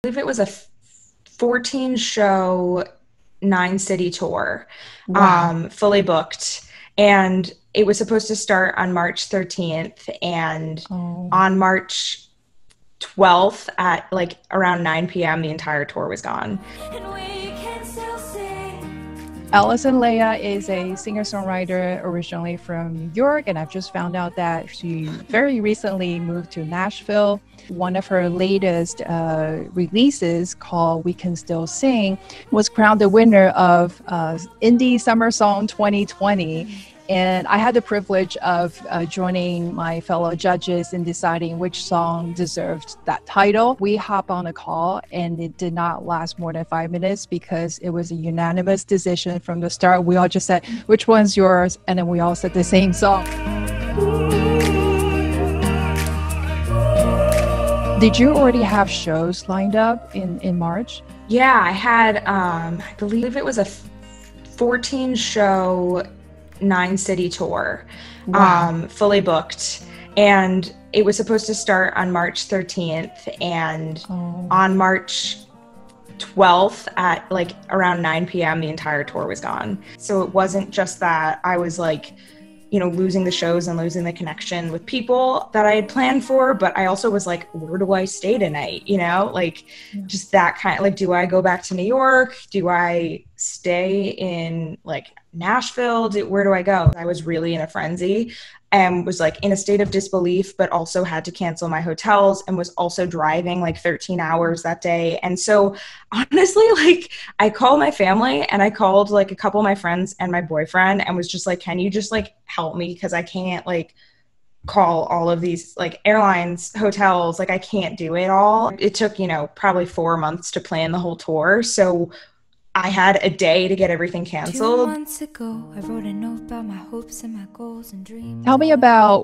believe it was a 14 show, 9 city tour, Wow. fully booked. And it was supposed to start on March 13th. And Oh. on March 12th at like around 9 p.m., the entire tour was gone. And we can still sing. Allison Leah is a singer-songwriter originally from New York, and I've just found out that she very recently moved to Nashville. One of her latest releases, called We Can Still Sing, was crowned the winner of Indie Summer Song 2020. And I had the privilege of joining my fellow judges in deciding which song deserved that title. We hopped on a call, and it did not last more than 5 minutes because it was a unanimous decision from the start. We all just said, which one's yours? And then we all said the same song. Did you already have shows lined up in March? Yeah, I had, I believe it was a 14 show, 9 city tour, Wow. fully booked. And it was supposed to start on March 13th. And Oh. on March 12th at like around 9 p.m., the entire tour was gone. So it wasn't just that I was like, losing the shows and losing the connection with people that I had planned for, but I also was like, where do I stay tonight? Like just that kind of like, do I go back to New York? Do I stay in like Nashville? Where do I go? I was really in a frenzy and was like in a state of disbelief, but also had to cancel my hotels and was also driving like 13 hours that day. And so honestly, like I called my family and I called like a couple of my friends and my boyfriend and was just like, can you just like help me? Because I can't like call all of these like airlines, hotels, like I can't do it all. It took, probably 4 months to plan the whole tour. So I had a day to get everything 2 months canceled. ago, I wrote a note about my hopes and my goals and dreams. Tell me about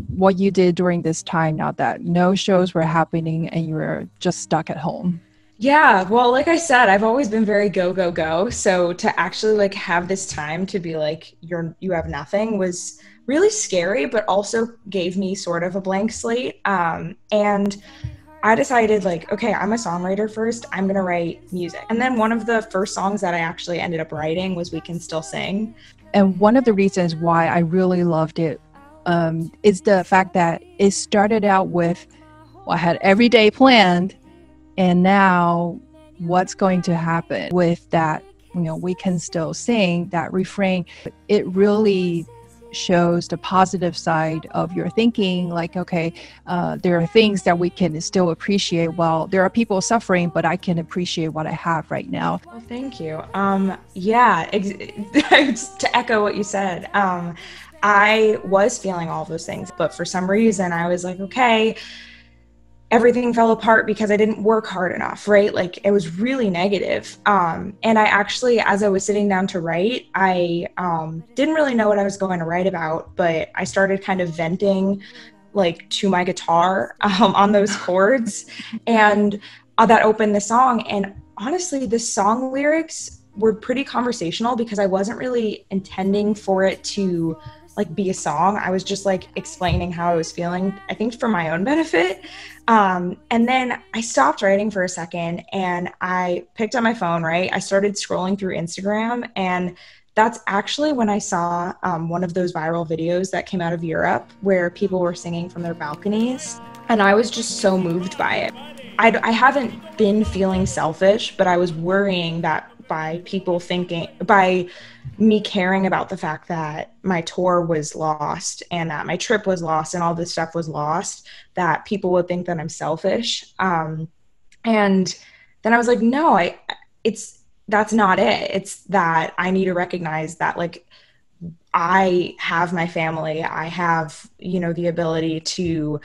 what you did during this time now that no shows were happening and you were just stuck at home. Yeah, well, like I said, I've always been very go, go, go. So to actually like have this time to be like you have nothing was really scary, but also gave me sort of a blank slate. And I decided like, okay, I'm a songwriter first. I'm gonna write music. And then one of the first songs that I actually ended up writing was We Can Still Sing. And one of the reasons why I really loved it is the fact that it started out with, well, I had every day planned, and now what's going to happen with that, We Can Still Sing, that refrain. It really shows the positive side of your thinking, like, okay, there are things that we can still appreciate. Well, there are people suffering, but I can appreciate what I have right now. Well, thank you. Yeah, to echo what you said, I was feeling all those things, but for some reason I was like, okay, everything fell apart because I didn't work hard enough, right? Like it was really negative. And I actually, as I was sitting down to write, I didn't really know what I was going to write about, but I started kind of venting like to my guitar on those chords. And that opened the song. And honestly, the song lyrics were pretty conversational because I wasn't really intending for it to like be a song. I was just like explaining how I was feeling, I think for my own benefit. And then I stopped writing for a second and I picked up my phone, right? I started scrolling through Instagram, and that's actually when I saw one of those viral videos that came out of Europe where people were singing from their balconies. And I was just so moved by it. I haven't been feeling selfish, but I was worrying that by me caring about the fact that my tour was lost and that my trip was lost and all this stuff was lost, that people would think that I'm selfish. And then I was like, no, that's not it. It's that I need to recognize that like I have my family. I have, the ability to,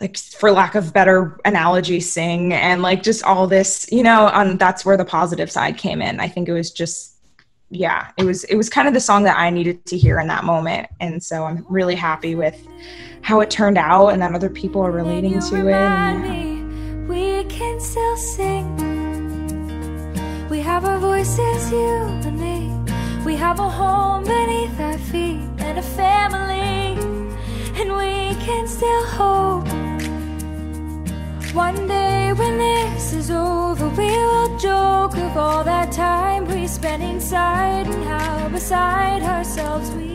like, for lack of better analogy, sing and like just all this, that's where the positive side came in. I think it was just, yeah, it was kind of the song that I needed to hear in that moment. And so I'm really happy with how it turned out and that other people are relating to it. And, we can still sing. We have our voices, you and me. We have a home beneath our feet and a family, and we can still hope. One day when this is over, we will joke of all that time we spent inside and how beside ourselves we